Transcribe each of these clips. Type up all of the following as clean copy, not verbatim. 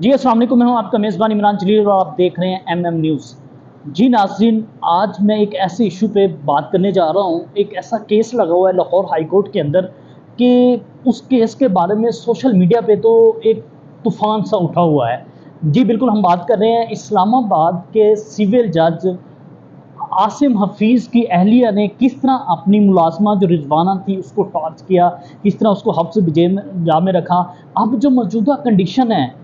जी अस्सलाम वालेकुम, मैं हूं आपका मेज़बान इमरान जलील और आप देख रहे हैं एमएम न्यूज़। जी नाज़रीन, आज मैं एक ऐसे इशू पे बात करने जा रहा हूं। एक ऐसा केस लगा हुआ है लाहौर हाई कोर्ट के अंदर कि उस केस के बारे में सोशल मीडिया पे तो एक तूफ़ान सा उठा हुआ है। जी बिल्कुल, हम बात कर रहे हैं इस्लामाबाद के सिविल जज आसिम हफीज़ की अहलिया ने किस तरह अपनी मुलाज़मा जो रिजवाना थी उसको टॉर्च किया, किस तरह उसको हब्स जा में रखा। अब जो मौजूदा कंडीशन है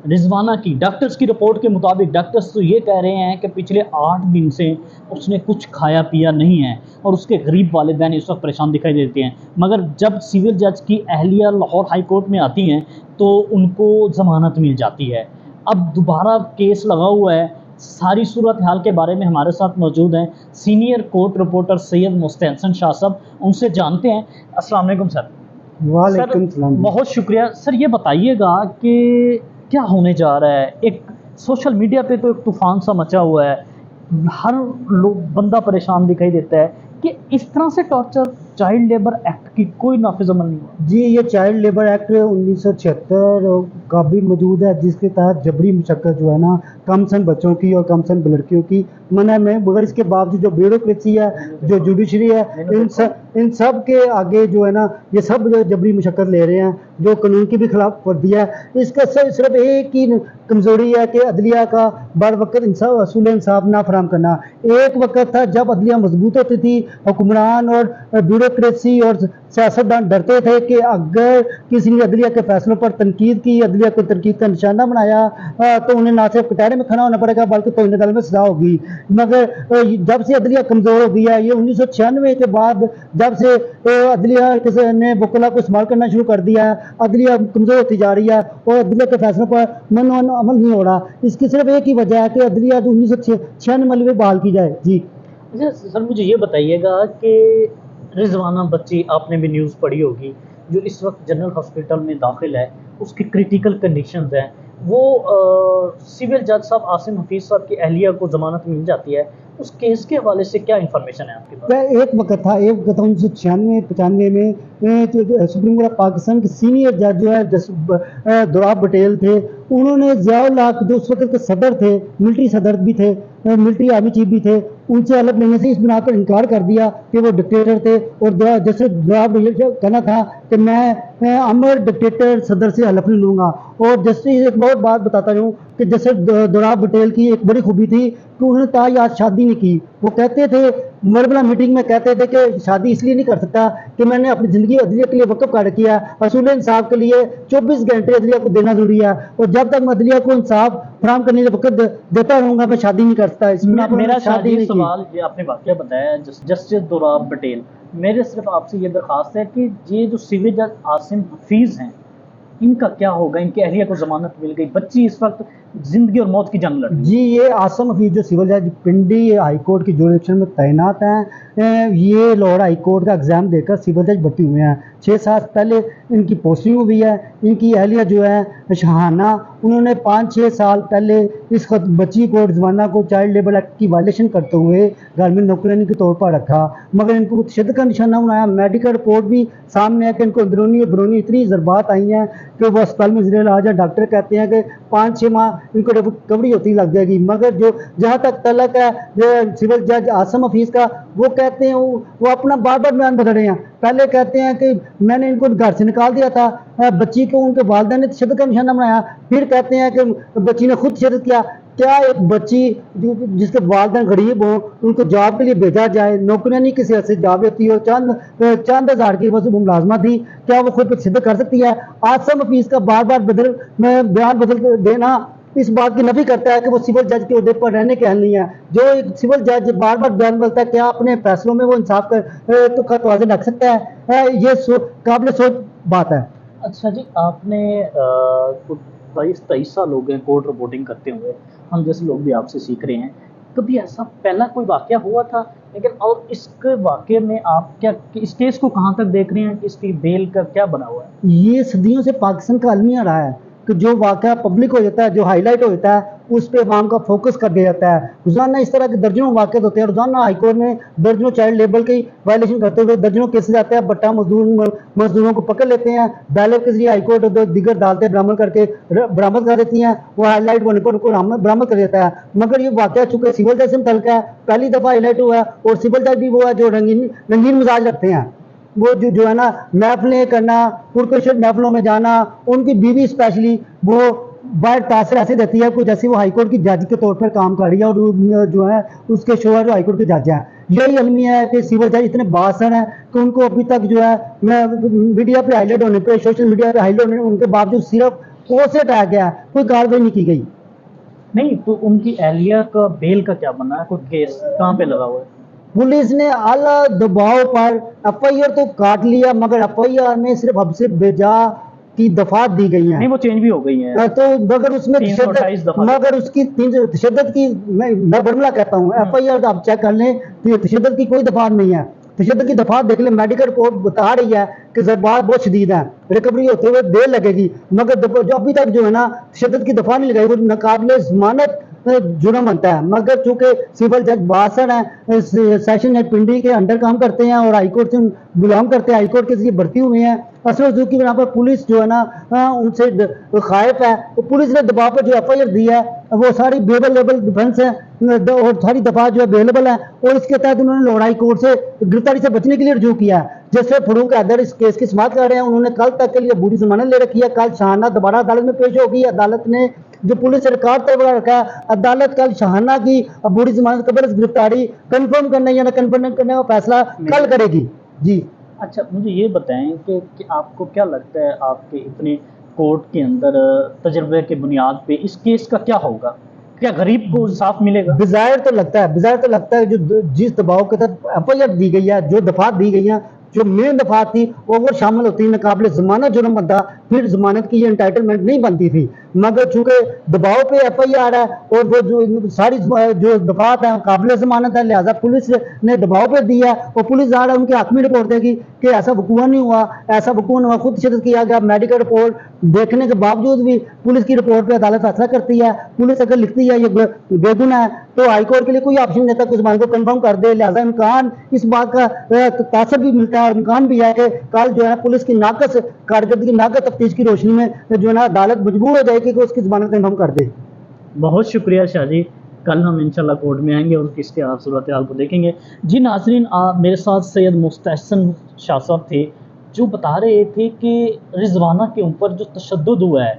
रिजवाना की, डॉक्टर्स की रिपोर्ट के मुताबिक डॉक्टर्स तो ये कह रहे हैं कि पिछले 8 दिन से उसने कुछ खाया पिया नहीं है और उसके गरीब वालिदैन इस वक्त परेशान दिखाई देते हैं। मगर जब सिविल जज की अहलिया लाहौर हाई कोर्ट में आती हैं तो उनको ज़मानत मिल जाती है। अब दोबारा केस लगा हुआ है। सारी सूरत हाल के बारे में हमारे साथ मौजूद हैं senior court reporter Syed Mustehsan Shah साहब, उनसे जानते हैं। अस्सलाम वालेकुम सर। वालेकुम सलाम। बहुत शुक्रिया सर। ये बताइएगा कि क्या होने जा रहा है? एक सोशल मीडिया पे तो एक तूफान सा मचा हुआ है, हर लोग बंदा परेशान दिखाई देता है कि इस तरह से टॉर्चर चाइल्ड लेबर एक्ट की कोई नाफिज अमल नहीं हुआ। जी, ये चाइल्ड लेबर एक्ट 1976 का भी मौजूद है, जिसके तहत जबरी मुशक्कत जो है ना कम सन बच्चों की और कम सन लड़कियों की मना में, मगर इसके बावजूद जो ब्यूरोक्रेसी है, जो जुडिशरी है, इन सब के आगे जो है ना ये सब जो जबरी मुशक्कत ले रहे हैं, जो कानून की भी खिलाफ वर्जी है। इसका सिर्फ एक ही कमज़ोरी है कि अदलिया का बर वक्त इंसाफ असूल इंसाफ ना फराम करना। एक वक्त था जब अदलिया मजबूत होती थी, हुक्मरान और ब्यूरोक्रेसी और सियासतदान डरते थे कि अगर किसी ने अदलिया के फैसलों पर तनकीद की, अदलिया को तनकीद का निशाना बनाया तो उन्हें ना सिर्फ कटहरे में खड़ा होना पड़ेगा बल्कि तौहीन अदालत में सजा होगी। मगर जब से अदलिया कमज़ोर हो गई है, ये 1996 के बाद जब से अदलिया ने वकला को इस्तेमाल करना शुरू कर दिया है, अदलिया कमज़ोर होती जा रही है और अदलिया के फैसलों पर मन अमल नहीं हो रहा। इसकी सिर्फ एक ही वजह है कि अदलिया 1996 में बहाल की जाए। जी अच्छा सर, मुझे ये बताइएगा कि रिजवाना बच्ची, आपने भी न्यूज़ पढ़ी होगी, जो इस वक्त जनरल हॉस्पिटल में दाखिल है, उसकी क्रिटिकल कंडीशंस हैं। वो सिविल जज साहब आसिम हफीज़ साहब की अहलिया को ज़मानत मिल जाती है। उस केस के हवाले से क्या इंफॉर्मेशन है आपके पास? एक वक्त था 1996-95 में सुप्रीम कोर्ट ऑफ पाकिस्तान के सीनियर जज जो है दोराब पटेल थे। उन्होंने ज़ियाउल हक जो उस वक्त के सदर थे, मिलिट्री सदर भी थे, मिलिट्री आर्मी चीफ भी थे, उनसे अलग लेने से इस बिना पर इनकार कर दिया कि वो डिक्टेटर थे। और जैसे दोराब कहना था कि मैं अमर डिक्टेटर सदर से हलफ नहीं लूँगा। और जैसे एक बहुत बात बताता हूँ कि जैसे दोराब पटेल की एक बड़ी खूबी थी कि उन्होंने ताज आज शादी नहीं की। वो कहते थे, मरबला मीटिंग में कहते थे कि शादी इसलिए नहीं कर सकता कि मैंने अपनी ज़िंदगी अदलिया के लिए वक़्फ़ कर रखी है, असूल इंसाफ के लिए 24 घंटे अदलिया को देना ज़रूरी है और जब तक मैं अदलिया को इंसाफ फराहम करने का वक़्त देता रहूँगा मैं शादी नहीं कर सकता। मेरा शादी नहीं सवाल, ये आपने वाक़या बताया जस्टिस दोराब पटेल, मेरे सिर्फ आपसे ये दरख्वास्त है कि ये जो सिविल जज आसिम हफीज़ हैं, इनका क्या होगा? इनकी अहलिया को ज़मानत मिल गई, बच्ची इस वक्त जिंदगी और मौत की जंग लड़ रही है। जी, ये आसिम हफीज़ जो सिविल जज पिंडी हाई कोर्ट की जुरिडिक्शन में तैनात हैं, ये लाहौर हाई कोर्ट का एग्ज़ाम देकर सिविल जज भर्ती हुए हैं। 6 साल पहले इनकी पोस्टिंग हुई है। इनकी अहलिया जो है शहाना, उन्होंने 5-6 साल पहले इस बच्ची को रिजवाना को चाइल्ड लेबर एक्ट की वायलेशन करते हुए घर में नौकरानी के तौर पर रखा, मगर इनको तशद्दुद का निशाना बनाया। मेडिकल रिपोर्ट भी सामने है कि इनको अंदरूनी इतनी ज़रबात आई हैं कि वो अस्पताल में ज़ेर इलाज है। डॉक्टर कहते हैं कि 5-6 माह इनको रिकवरी होती लग जाएगी। मगर जो जहाँ तक तलक है जो सिविल जज आसिम हफीज़ का, वो कहते हैं वो अपना बार बार बयान बदल रहे हैं। पहले कहते हैं कि मैंने इनको घर से निकाल दिया था, बच्ची को उनके वालिदैन ने तशद्दुद का निशाना बनाया। फिर कहते हैं कि बच्ची ने खुद तशद्दुद किया। क्या एक बच्ची जिसके वालिदैन गरीब हों उनको जॉब के लिए भेजा जाए, नौकरानी किसी से जॉब होती हो, चंद हज़ार की बस मुलाजमा थी, क्या वो खुद तशद्दुद कर सकती है? आसिम हफीज़ का बार बार बयान बदल देना इस बात की नफी करता है कि वो सिविल जज के उहदे पर रहने के अहल नहीं है। जो एक सिविल जज बार बार बयान बदलता है, क्या अपने फैसलों में वो इंसाफ का तवाज़ुन रख सकता है? ये काबिल सोच बात है। अच्छा जी, आपने 22-23 साल हो गए कोर्ट रिपोर्टिंग करते हुए, हम जैसे लोग भी आपसे सीख रहे हैं। कभी ऐसा पहला कोई वाक़या हुआ था? लेकिन और इसके वाक़ये में आप क्या इस केस को कहाँ तक देख रहे हैं कि इसकी बेल का क्या बना हुआ है? ये सदियों से पाकिस्तान का अलमिया रहा है कि जो वाक़या पब्लिक हो जाता है, जो हाईलाइट हो जाता है, उस पर अवाम का फोकस कर दिया जाता है। रोज़ाना इस तरह के दर्जनों वाक़यात होते हैं। रोज़ाना हाईकोर्ट में दर्जनों चाइल्ड लेबर की वायलेशन करते हुए दर्जनों केसेज आते हैं। भट्टा मजदूरों को पकड़ लेते हैं, अदालत के जरिए हाईकोर्ट दीगर अदालतें बरामद कर देती हैं, वो हाईलाइट होने पर उनको बरामद कर देता है। मगर ये वाक़या चूँकि सिविल जज से मुतल्लिक़ है, पहली दफ़ा हाईलाइट हुआ है, और सिविल जज भी वो है जो रंगीन मिजाज रखते हैं। वो जो है ना महफिलें करना, पुरकशिश महफिलों में जाना, उनकी बीवी स्पेशली वो बाहर तासर ऐसे देती है कुछ जैसे वो हाईकोर्ट की जज के तौर पर काम कर रही है, और जो है उसके शोहर जो हाईकोर्ट के जज हैं। यही अलमिया है कि सिविल जज इतने बासर हैं कि उनको अभी तक जो है मीडिया पे हाईलाइट होने पे, सोशल मीडिया पे हाईलाइट होने उनके बावजूद सिर्फ पोस्ट से हटाया गया, कोई कार्रवाई नहीं की गई। नहीं तो उनकी अहलिया का बेल का क्या बनना है, कोई केस कहाँ पे लगा हुआ है? पुलिस ने आला दबाव पर एफआईआर तो काट लिया, मगर एफआईआर में सिर्फ बेजा की दफात दी गई नहीं हैं। वो चेंज भी हो गई है। तो मगर उसमें 328 दफा। मगर उसकी तशद्दुद की मैं बर्मला कहता हूँ, एफआईआर आप चेक कर लें तो तशद्दुद की कोई दफात नहीं है। तशद्दुद की दफात देख लें, मेडिकल रिपोर्ट बता रही है कि जज्बात बहुत शदीद है, रिकवरी होते हुए देर लगेगी, मगर जो अभी तक जो है ना तशद्दुद की दफा नहीं लगाई, वो नाकाबिले जमानत जुर्म बनता है। मगर चूंकि सिविल जज बासर है, सेशन जज पिंडी के अंडर काम करते हैं और हाईकोर्ट से बिलोंग करते हैं, हाईकोर्ट के जरिए भर्ती हुए हैं, असल वजूद की बिना पर पुलिस जो है ना उनसे खायफ है। तो पुलिस ने दबाव पर जो एफआईआर दी है वो सारी अवेलेबल डिफेंस है और सारी दफा जो अवेलेबल है, और इसके तहत उन्होंने लाहौर हाई कोर्ट से गिरफ्तारी से बचने के लिए रजू किया है। जैसे फरूक हैदर इस केस की समाअत कर रहे हैं, उन्होंने कल तक के लिए बूढ़ी जमानत ले रखी है। कल शाहाना दोबारा अदालत में पेश होगी। अदालत ने जो पुलिस रिकॉर्ड तय रखा है, अदालत कल शाहाना की बूढ़ी जमानत कबल गिरफ्तारी कंफर्म करने या न कंफर्म करने का फैसला कल करेगी। जी अच्छा मुझे ये बताएं कि आपको क्या लगता है, आपके इतने कोर्ट के अंदर तजर्बे के बुनियाद पे इस केस का क्या होगा? क्या गरीब को इंसाफ मिलेगा? बिजायर तो लगता है जो जिस दबाव के तहत एफआईआर दी गई है, जो दफात दी गई हैं, जो मेन दफात थी वो शामिल होती है, नाकाबिले जमानत जुर्म बनता, फिर जमानत की ये एंटाइटलमेंट नहीं बनती थी। मगर चूंकि दबाव पे एफआईआर है और वो जो सारी जो दफात है काबिले जमानत है, लिहाजा पुलिस ने दबाव पे दिया और पुलिस ज़ाहिर है उनके हक में रिपोर्ट देगी कि ऐसा वकूआ नहीं हुआ, ऐसा वकूआ नहीं हुआ, खुद तशद्दुद किया गया। मेडिकल रिपोर्ट देखने के बावजूद भी पुलिस की रिपोर्ट पे अदालत फैसला करती है। पुलिस अगर लिखती है ये बेगुनाह है तो हाईकोर्ट के लिए कोई ऑप्शन नहीं था कि उस बात को कंफर्म कर दे। लिहाजा इम्कान इस बात का तासर भी मिलता है और इम्कान भी है कि कल जो है पुलिस की नाकस कारकर्दगी, नाकस तफ्तीश की रोशनी में जो है ना अदालत मजबूर हो जाएगी कि उसकी जमानत कंफर्म कर दे। बहुत शुक्रिया शाह जी, कल हम इंशाल्लाह कोर्ट में आएंगे और किसके सूरत हाल को देखेंगे। जी नाज़रीन, मेरे साथ सैयद मुस्तहसन शाह साहब थे जो बता रहे थे कि रिजवाना के ऊपर जो तशद्दुद हुआ है,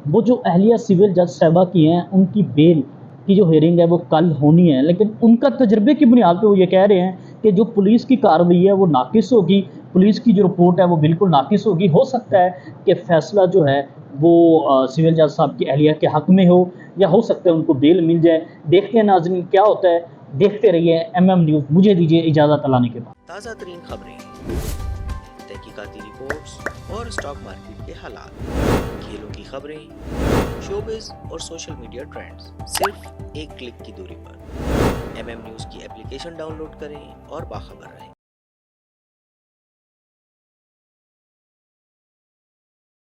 वो जो अहलिया सिविल जज साहबा की हैं, उनकी बेल की जो हेयरिंग है वो कल होनी है, लेकिन उनका तजर्बे की बुनियाद पे वो ये कह रहे हैं कि जो पुलिस की कार्रवाई है वो नाकिस होगी, पुलिस की जो रिपोर्ट है वो बिल्कुल नाकिस होगी। हो सकता है कि फ़ैसला जो है वो सिविल जज साहब की अहलिया के हक़ में हो, या हो सकता है उनको बेल मिल जाए। देखते हैं नाज़रीन क्या होता है, देखते रहिए MM न्यूज़। मुझे दीजिए इजाज़त अल्लाह के बाद। ताज़ा तरीन खबरें, तहकीकाती रिपोर्ट्स और स्टॉक मार्केट के हालात, खेलों की खबरें, शोबिज़ और सोशल मीडिया ट्रेंड्स सिर्फ एक क्लिक की दूरी पर। MM न्यूज़ की एप्लीकेशन डाउनलोड करें और बाखबर रहें।